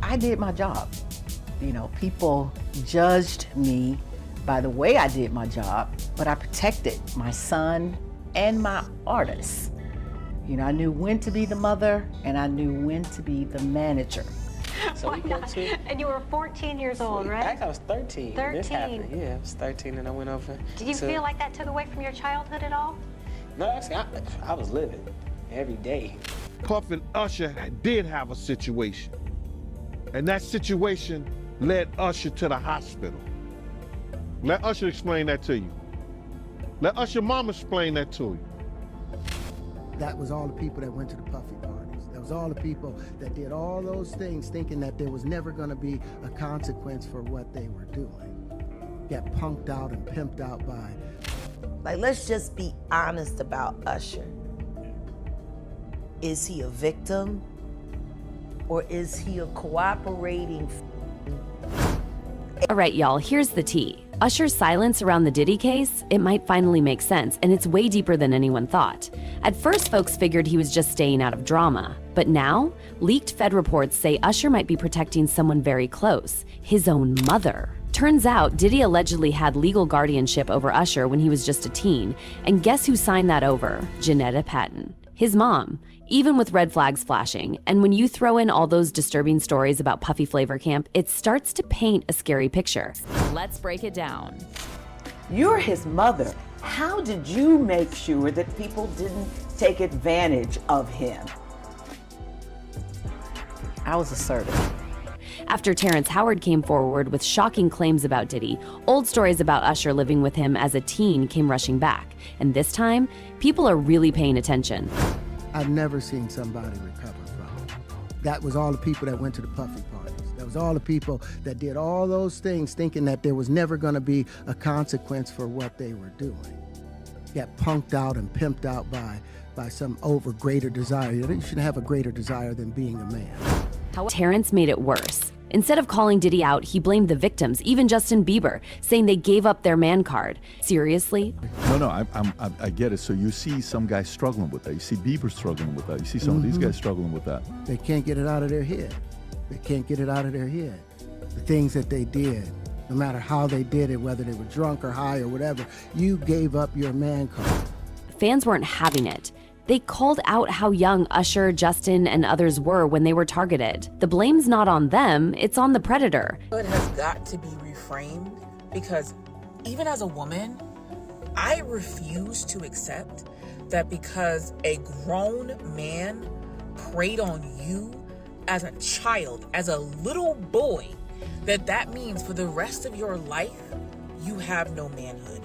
I did my job. You know, people judged me by the way I did my job, but I protected my son and my artists. You know, I knew when to be the mother and I knew when to be the manager. So we go to, and you were 14 years old, right? Actually, I was 13. 13. This happened. Yeah, I was 13 and I went over. Did you feel like that took away from your childhood at all? No, actually, I was living every day. Puff and Usher did have a situation. And that situation led Usher to the hospital. Let Usher explain that to you. Let Usher mama explain that to you. That was all the people that went to the Puffy parties. That was all the people that did all those things thinking that there was never gonna be a consequence for what they were doing. Get punked out and pimped out by. Like, let's just be honest about Usher. Is he a victim or is he a cooperating? All right, y'all, here's the tea. Usher's silence around the Diddy case, it might finally make sense, and it's way deeper than anyone thought. At first, folks figured he was just staying out of drama. But now, leaked Fed reports say Usher might be protecting someone very close, his own mother. Turns out, Diddy allegedly had legal guardianship over Usher when he was just a teen, and guess who signed that over? Janetta Patton, his mom. Even with red flags flashing, and when you throw in all those disturbing stories about Puffy Flavor Camp, it starts to paint a scary picture. Let's break it down. You're his mother. How did you make sure that people didn't take advantage of him? I was assertive. After Terrence Howard came forward with shocking claims about Diddy, old stories about Usher living with him as a teen came rushing back. And this time, people are really paying attention. I've never seen somebody recover from. That was all the people that went to the Puffy parties. That was all the people that did all those things thinking that there was never gonna be a consequence for what they were doing. Get punked out and pimped out by some greater desire. You shouldn't have a greater desire than being a man. Terrence made it worse. Instead of calling Diddy out, he blamed the victims, even Justin Bieber, saying they gave up their man card. Seriously? No, I get it. So you see some guys struggling with that. You see Bieber struggling with that. You see some of these guys struggling with that. They can't get it out of their head. They can't get it out of their head. The things that they did, no matter how they did it, whether they were drunk or high or whatever, you gave up your man card. Fans weren't having it. They called out how young Usher, Justin, and others were when they were targeted. The blame's not on them, it's on the predator. It has got to be reframed because even as a woman, I refuse to accept that because a grown man preyed on you as a child, as a little boy, that means for the rest of your life, you have no manhood.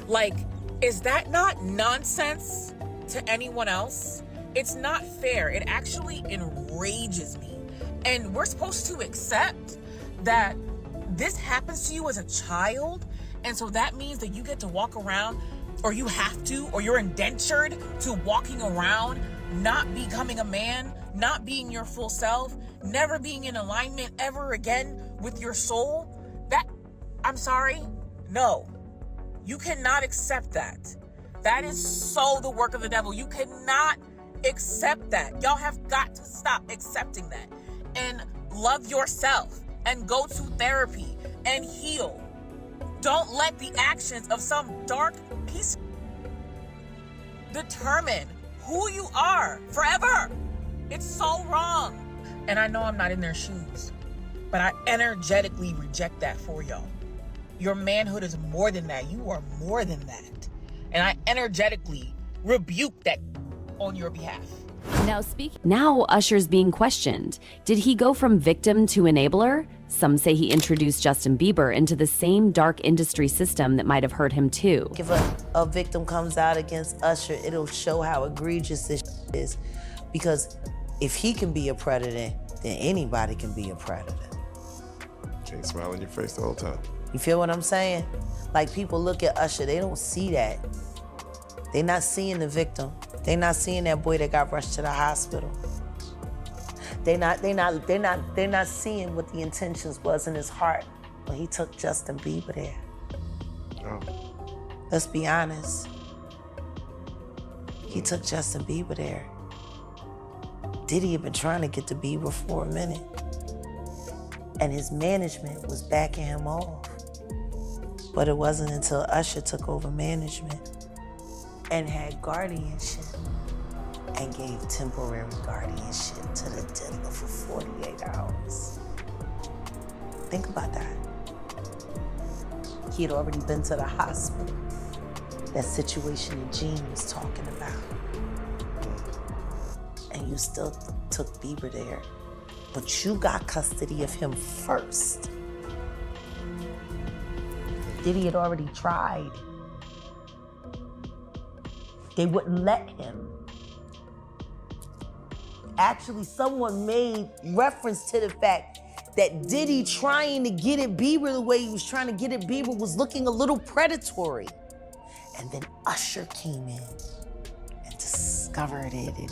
Like, is that not nonsense to anyone else? It's not fair. It actually enrages me. And we're supposed to accept that this happens to you as a child, and so that means that you get to walk around, or you have to, or you're indentured to walking around, not becoming a man, not being your full self, never being in alignment ever again with your soul. I'm sorry, no. You cannot accept that. That is so the work of the devil. You cannot accept that. Y'all have got to stop accepting that and love yourself and go to therapy and heal. Don't let the actions of some dark piece determine who you are forever. It's so wrong. And I know I'm not in their shoes, but I energetically reject that for y'all. Your manhood is more than that. You are more than that. And I energetically rebuke that on your behalf. Now Usher's being questioned. Did he go from victim to enabler? Some say he introduced Justin Bieber into the same dark industry system that might have hurt him too. If a victim comes out against Usher, it'll show how egregious this is. Because if he can be a predator, then anybody can be a predator. Can't smile on your face the whole time. You feel what I'm saying? Like, people look at Usher, they don't see that. They're not seeing the victim. They're not seeing that boy that got rushed to the hospital. They're not seeing what the intentions was in his heart when he took Justin Bieber there. Oh. Let's be honest. He took Justin Bieber there. Diddy had been trying to get to Bieber for a minute. and his management was backing him off. But it wasn't until Usher took over management and had guardianship and gave temporary guardianship to the diddler for 48 hours. Think about that. He had already been to the hospital. That situation that Gene was talking about. And you still took Bieber there, but you got custody of him first. Diddy had already tried. They wouldn't let him. Actually, someone made reference to the fact that Diddy trying to get at Bieber the way he was trying to get at Bieber was looking a little predatory. And then Usher came in and discovered it and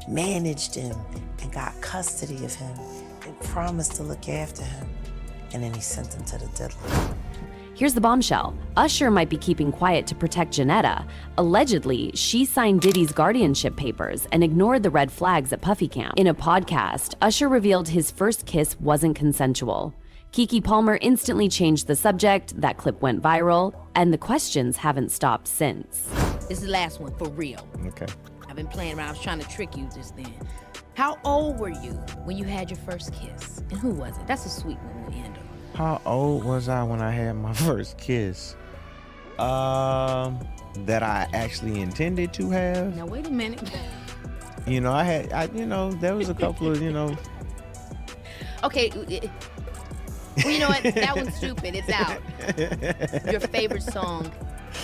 managed him and got custody of him and promised to look after him. And then he sent him to the diddler. Here's the bombshell. Usher might be keeping quiet to protect Janetta. Allegedly, she signed Diddy's guardianship papers and ignored the red flags at Puffy Camp. In a podcast, Usher revealed his first kiss wasn't consensual. Keke Palmer instantly changed the subject, that clip went viral, and the questions haven't stopped since. This is the last one, for real. Okay. I've been playing around, I was trying to trick you just then. How old were you when you had your first kiss? And who was it? That's a sweet one to end on. How old was I when I had my first kiss? That I actually intended to have. Now wait a minute. You know, there was a couple of, Okay, well, you know what? That one's stupid. It's out. Your favorite song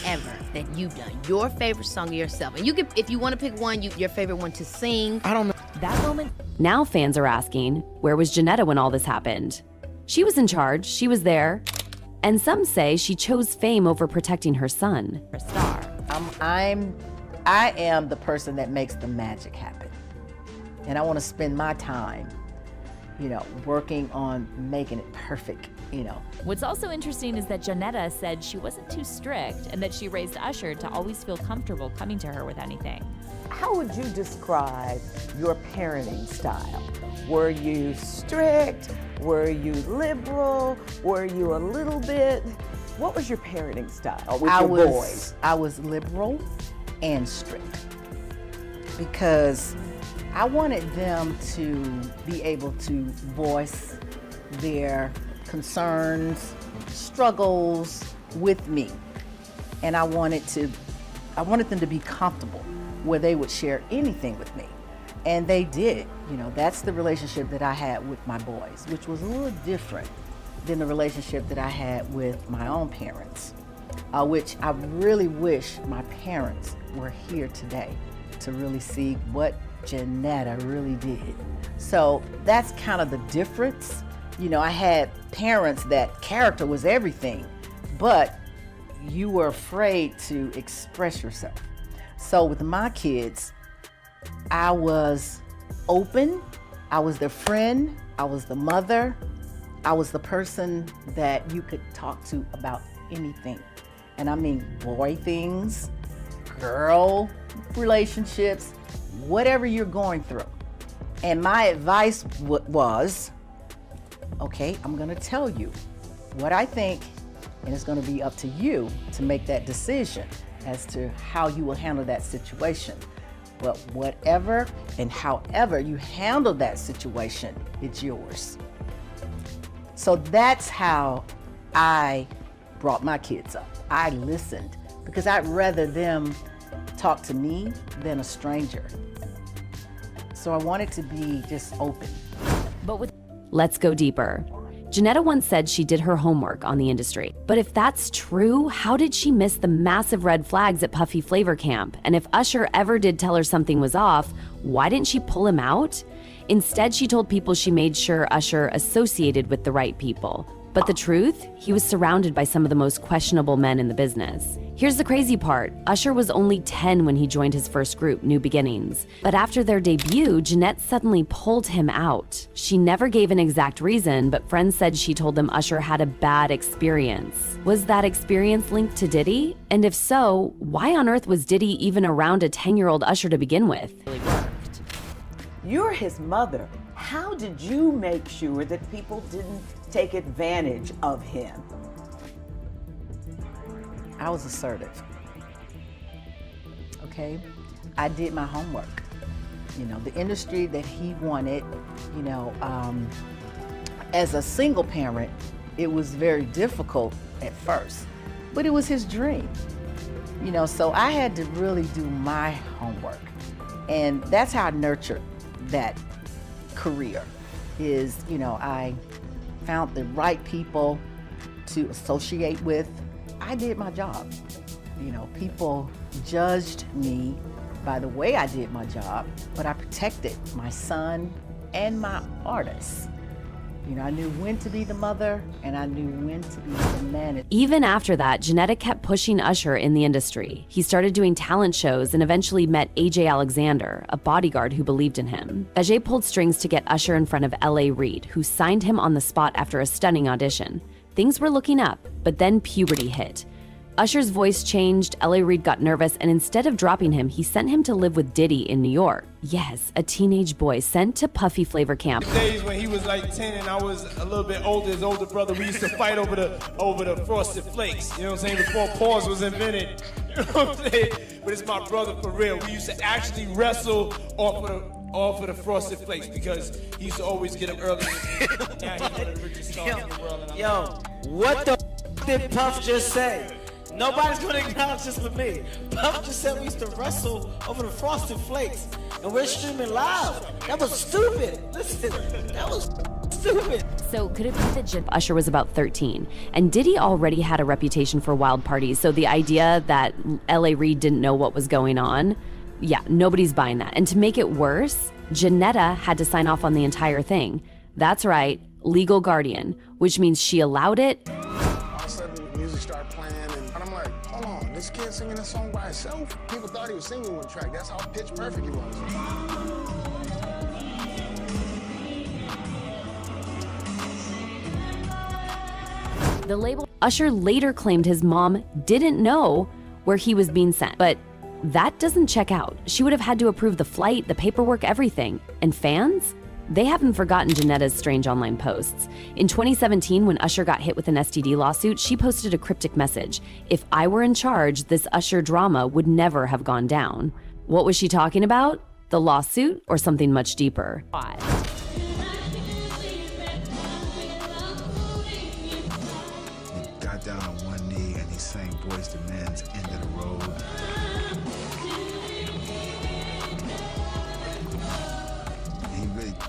ever that you've done. Your favorite song of yourself. And you can, if you want to pick one, your favorite one to sing. I don't know. That moment. Now fans are asking, where was Janetta when all this happened? She was in charge, she was there. And some say she chose fame over protecting her son, her star. I am the person that makes the magic happen. And I want to spend my time, working on making it perfect, What's also interesting is that Janetta said she wasn't too strict and that she raised Usher to always feel comfortable coming to her with anything. How would you describe your parenting style? Were you strict? Were you liberal? Were you a little bit? What was your parenting style with your boys? I was liberal and strict because I wanted them to be able to voice their concerns, struggles with me. And I wanted them to be comfortable where they would share anything with me. And they did. That's the relationship that I had with my boys, which was a little different than the relationship that I had with my own parents, which I really wish my parents were here today to really see what Janetta really did. So that's kind of the difference. I had parents that character was everything, but you were afraid to express yourself. So with my kids, I was open, I was their friend, I was the mother, I was the person that you could talk to about anything. And I mean boy things, girl relationships, whatever you're going through. And my advice was, okay, I'm gonna tell you what I think, and it's gonna be up to you to make that decision as to how you will handle that situation. But whatever and however you handle that situation, it's yours. So that's how I brought my kids up. I listened because I'd rather them talk to me than a stranger. So I wanted to be just open. Let's go deeper. Janetta once said she did her homework on the industry. But if that's true, how did she miss the massive red flags at Puffy Flavor Camp? And if Usher ever did tell her something was off, why didn't she pull him out? Instead, she told people she made sure Usher associated with the right people. But the truth, he was surrounded by some of the most questionable men in the business. Here's the crazy part. Usher was only 10 when he joined his first group, New Beginnings. But after their debut, Jeanette suddenly pulled him out. She never gave an exact reason, but friends said she told them Usher had a bad experience. Was that experience linked to Diddy? And if so, why on earth was Diddy even around a 10-year-old Usher to begin with? You're his mother. How did you make sure that people didn't take advantage of him? I was assertive. Okay? I did my homework. You know, the industry that he wanted, you know, as a single parent, it was very difficult at first, but it was his dream. You know, so I had to really do my homework. And that's how I nurtured that career is, you know, I found the right people to associate with. I did my job. You know, people judged me by the way I did my job, but I protected my son and my artists. You know, I knew when to be the mother and I knew when to be the manager. Even after that, Janetta kept pushing Usher in the industry. He started doing talent shows and eventually met AJ Alexander, a bodyguard who believed in him. AJ pulled strings to get Usher in front of L.A. Reid, who signed him on the spot after a stunning audition. Things were looking up, but then puberty hit. Usher's voice changed, L.A. Reid got nervous, and instead of dropping him, he sent him to live with Diddy in New York. Yes, a teenage boy sent to Puffy Flavor Camp. The days when he was like 10 and I was a little bit older, his older brother, we used to fight over the Frosted Flakes, you know what I'm saying, before pause was invented, you know what I'm saying? But it's my brother for real. We used to actually wrestle off of the Frosted Flakes because he used to always get them early. Now he's one of the richest stars in the world. Yo, what the did Puff just say? Nobody's gonna acknowledge this with me. Puff just said we used to wrestle over the Frosted Flakes, and we're streaming live. That was stupid. Listen, that was stupid. So could it be that Usher was about 13, and Diddy already had a reputation for wild parties, so the idea that L.A. Reid didn't know what was going on, yeah, nobody's buying that. And to make it worse, Janetta had to sign off on the entire thing. That's right, legal guardian, which means she allowed it. All of a sudden, music started playing, and I'm like, hold on, this kid singing a song by himself? People thought he was singing one track. That's how pitch perfect he was. The label. Usher later claimed his mom didn't know where he was being sent, but that doesn't check out. She would have had to approve the flight, the paperwork, everything. And fans? They haven't forgotten Janetta's strange online posts. In 2017, when Usher got hit with an STD lawsuit, she posted a cryptic message. If I were in charge, this Usher drama would never have gone down. What was she talking about? The lawsuit or something much deeper? He got down on one knee and he sang Boyz II Men's End of the Road.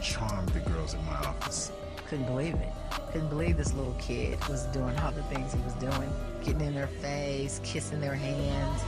Charmed the girls in my office. Couldn't believe it. Couldn't believe this little kid was doing all the things he was doing, getting in their face, kissing their hands.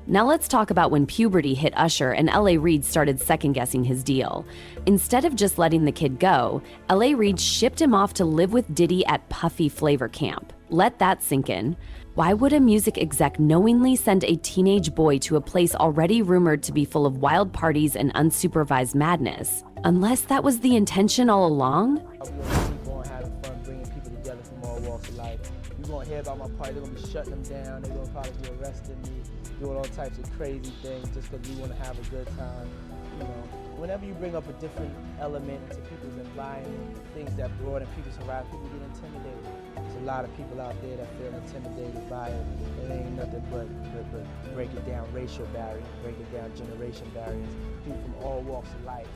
Now let's talk about when puberty hit Usher and L.A. Reid started second-guessing his deal. Instead of just letting the kid go, L.A. Reid shipped him off to live with Diddy at Puffy Flavor Camp. Let that sink in. Why would a music exec knowingly send a teenage boy to a place already rumored to be full of wild parties and unsupervised madness? Unless that was the intention all along? I want to keep on having fun, bringing people together from all walks of life. You're going to hear about my party, they're going to be shutting them down, they're going to probably be arresting me, doing all types of crazy things just because we want to have a good time. You know, whenever you bring up a different element to people's environment, things that broaden people's horizon, people get intimidated. There's a lot of people out there that feel intimidated by it. It ain't nothing but break it down racial barriers, break it down generation barriers, people from all walks of life.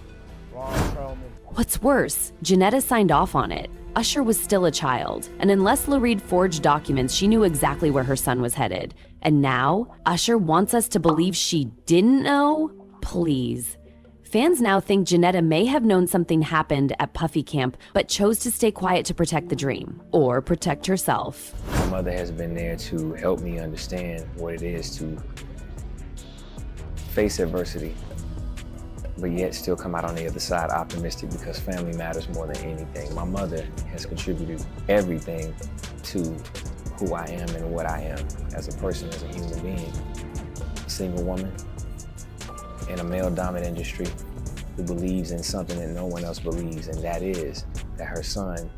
What's worse, Janetta signed off on it. Usher was still a child, and unless L.A. Reid forged documents, she knew exactly where her son was headed. And now, Usher wants us to believe she didn't know? Please. Fans now think Janetta may have known something happened at Puffy Camp, but chose to stay quiet to protect the dream, or protect herself. My mother has been there to help me understand what it is to face adversity, but yet still come out on the other side optimistic because family matters more than anything. My mother has contributed everything to who I am and what I am as a person, as a human being. A single woman in a male-dominant industry who believes in something that no one else believes, and that is that her son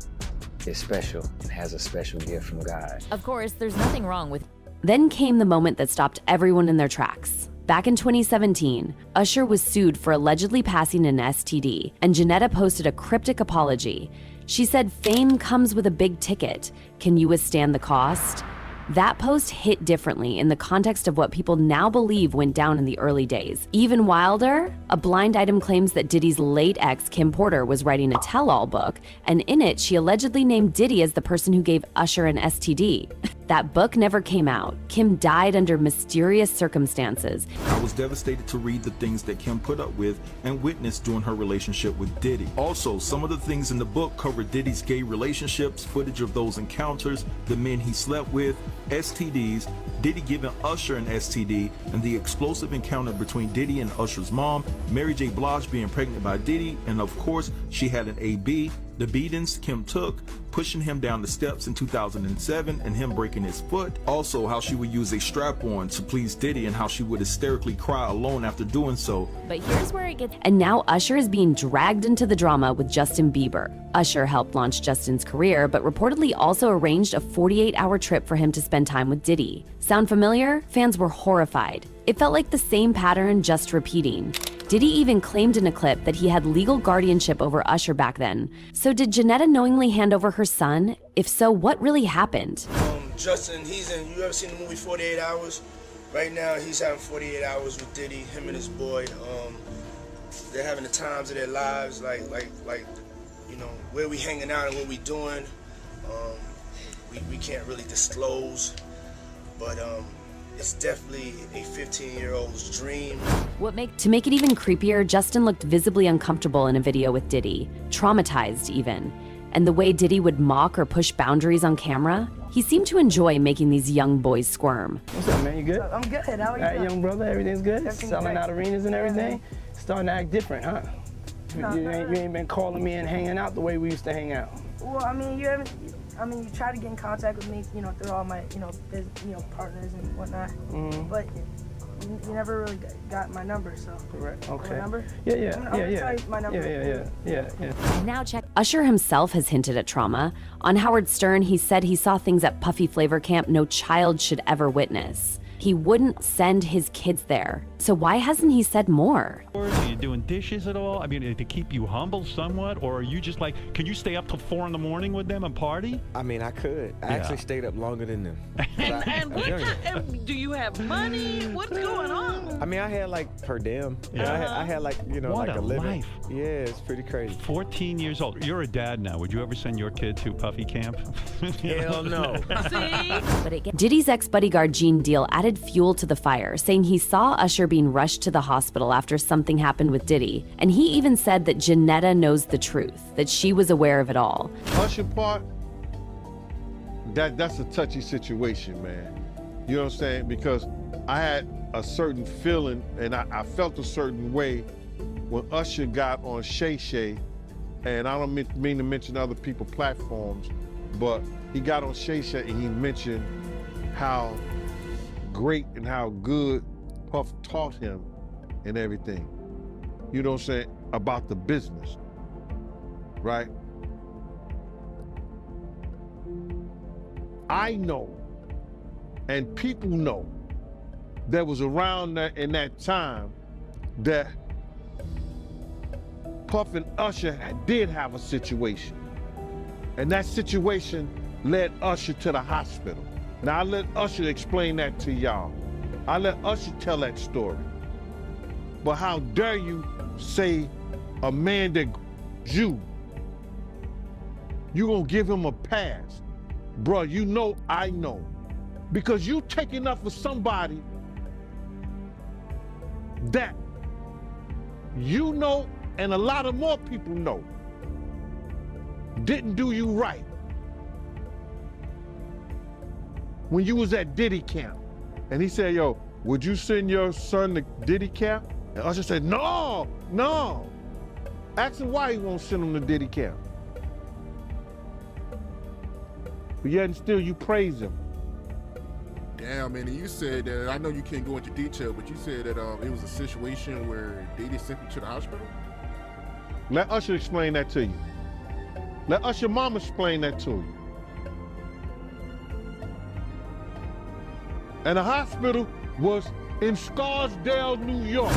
is special and has a special gift from God. Of course, there's nothing wrong with. Then came the moment that stopped everyone in their tracks. Back in 2017, Usher was sued for allegedly passing an STD, and Janetta posted a cryptic apology. She said, "Fame comes with a big ticket. Can you withstand the cost?" That post hit differently in the context of what people now believe went down in the early days. Even wilder, a blind item claims that Diddy's late ex, Kim Porter, was writing a tell-all book, and in it, she allegedly named Diddy as the person who gave Usher an STD. That book never came out. Kim died under mysterious circumstances. I was devastated to read the things that Kim put up with and witnessed during her relationship with Diddy. Also, some of the things in the book cover Diddy's gay relationships, footage of those encounters, the men he slept with, STDs, Diddy giving Usher an STD, and the explosive encounter between Diddy and Usher's mom, Mary J. Blige being pregnant by Diddy, and of course, she had an AB, the beatings Kim took, pushing him down the steps in 2007 and him breaking his foot. Also, how she would use a strap-on to please Diddy and how she would hysterically cry alone after doing so. But here's where it gets... And now Usher is being dragged into the drama with Justin Bieber. Usher helped launch Justin's career, but reportedly also arranged a 48-hour trip for him to spend time with Diddy. Sound familiar? Fans were horrified. It felt like the same pattern, just repeating. Diddy even claimed in a clip that he had legal guardianship over Usher back then. So did Janetta knowingly hand over her son? If so, what really happened? Justin, you ever seen the movie 48 Hours? Right now, he's having 48 hours with Diddy, him and his boy. They're having the times of their lives, like, you know, where we hanging out and what we doing. We can't really disclose, but it's definitely a 15-year-old's dream. To make it even creepier, Justin looked visibly uncomfortable in a video with Diddy, traumatized even. And the way Diddy would mock or push boundaries on camera, he seemed to enjoy making these young boys squirm. What's up, man? You good? I'm good. How are you? All right, young brother, everything's good? Everything's Selling great. out arenas and everything? Starting to act different, huh? No, You ain't been calling me and hanging out the way we used to hang out. Well, I mean, you try to get in contact with me, you know, through all my, partners and whatnot. Mm-hmm. But you never really got my number, so. Correct. Okay. My number? Yeah. I'm gonna tell you my number. Yeah. And now check. Usher himself has hinted at trauma. On Howard Stern, he said he saw things at Puffy Flavor Camp no child should ever witness. He wouldn't send his kids there. So why hasn't he said more? Are you doing dishes at all? I mean, to keep you humble somewhat? Or are you just like, can you stay up till 4 in the morning with them and party? I mean, I could. I actually stayed up longer than them. And do you have money? What's going on? I mean, I had like per diem. Yeah. I had like, What like a a living. life. Yeah, it's pretty crazy. 14 years old. You're a dad now. Would you ever send your kid to Puffy Camp? Hell no. Diddy's ex-bodyguard Gene Deal added fuel to the fire, saying he saw Usher being rushed to the hospital after something happened with Diddy. And he even said that Janetta knows the truth, that she was aware of it all. Usher part, that's a touchy situation, man. You know what I'm saying? Because I had a certain feeling and I felt a certain way when Usher got on Shay Shay, and I don't mean to mention other people's platforms, but he got on Shay Shay and he mentioned how great and how good Puff taught him and everything. You know what I'm saying? About the business, right? I know, and people know, that was around in that time that Puff and Usher did have a situation. And that situation led Usher to the hospital. Now, I let Usher explain that to y'all. I let Usher tell that story. But how dare you say a man that you gonna give him a pass? Bruh, you know I know. Because you taking up for somebody that you know and a lot of more people know didn't do you right when you was at Diddy camp. And he said, yo, would you send your son to Diddy camp? And Usher said, no. Ask him why he won't send him to Diddy camp. But yet and still you praise him. Damn, man, and you said that, I know you can't go into detail, but you said that it was a situation where Diddy sent him to the hospital? Let Usher explain that to you. Let Usher mama explain that to you. And the hospital was in Scarsdale, New York.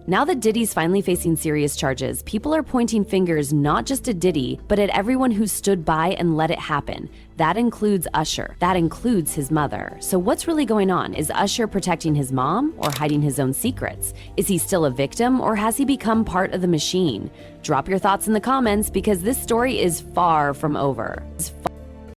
Now that Diddy's finally facing serious charges, people are pointing fingers not just at Diddy, but at everyone who stood by and let it happen. That includes Usher. That includes his mother. So what's really going on? Is Usher protecting his mom or hiding his own secrets? Is he still a victim or has he become part of the machine? Drop your thoughts in the comments because this story is far from over.